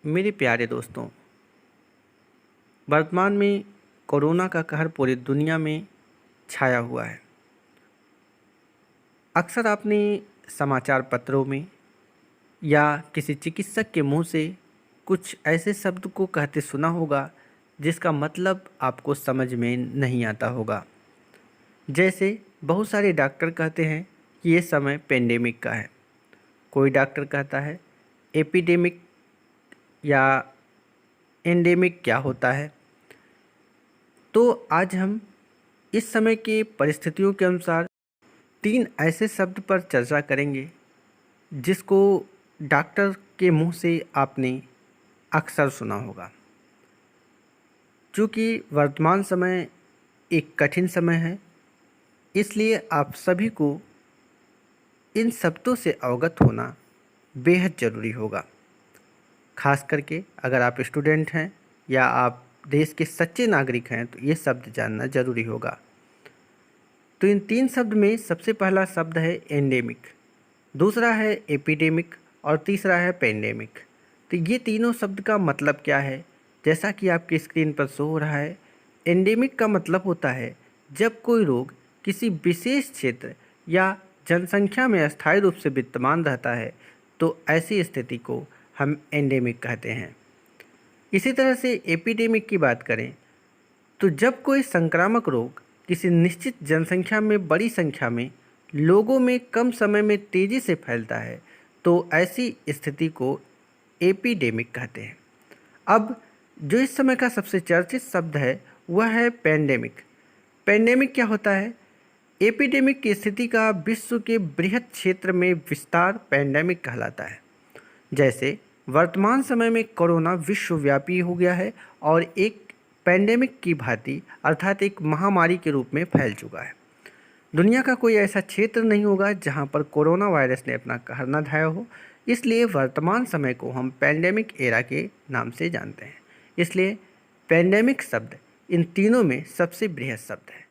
मेरे प्यारे दोस्तों, वर्तमान में कोरोना का कहर पूरी दुनिया में छाया हुआ है। अक्सर आपने समाचार पत्रों में या किसी चिकित्सक के मुंह से कुछ ऐसे शब्द को कहते सुना होगा जिसका मतलब आपको समझ में नहीं आता होगा। जैसे बहुत सारे डॉक्टर कहते हैं कि ये समय पेंडेमिक का है, कोई डॉक्टर कहता है एपिडेमिक या एंडेमिक क्या होता है। तो आज हम इस समय के परिस्थितियों के अनुसार 3 ऐसे शब्द पर चर्चा करेंगे जिसको डॉक्टर के मुंह से आपने अक्सर सुना होगा। चूँकि वर्तमान समय एक कठिन समय है, इसलिए आप सभी को इन शब्दों से अवगत होना बेहद ज़रूरी होगा। खास करके अगर आप स्टूडेंट हैं या आप देश के सच्चे नागरिक हैं तो ये शब्द जानना ज़रूरी होगा। तो इन 3 शब्द में सबसे पहला शब्द है एंडेमिक, दूसरा है एपिडेमिक और तीसरा है पेंडेमिक। तो ये तीनों शब्द का मतलब क्या है, जैसा कि आपकी स्क्रीन पर शो हो रहा है। एंडेमिक का मतलब होता है जब कोई रोग किसी विशेष क्षेत्र या जनसंख्या में अस्थायी रूप से विद्यमान रहता है तो ऐसी स्थिति को हम एंडेमिक कहते हैं। इसी तरह से एपिडेमिक की बात करें तो जब कोई संक्रामक रोग किसी निश्चित जनसंख्या में बड़ी संख्या में लोगों में कम समय में तेज़ी से फैलता है तो ऐसी स्थिति को एपिडेमिक कहते हैं। अब जो इस समय का सबसे चर्चित शब्द है वह है पेंडेमिक। पेंडेमिक क्या होता है? एपिडेमिक की स्थिति का विश्व के बृहद क्षेत्र में विस्तार पेंडेमिक कहलाता है। जैसे वर्तमान समय में कोरोना विश्वव्यापी हो गया है और एक पेंडेमिक की भांति अर्थात एक महामारी के रूप में फैल चुका है। दुनिया का कोई ऐसा क्षेत्र नहीं होगा जहां पर कोरोना वायरस ने अपना कहर न ढाया हो, इसलिए वर्तमान समय को हम पेंडेमिक एरा के नाम से जानते हैं। इसलिए पेंडेमिक शब्द इन तीनों में सबसे बृहद शब्द है।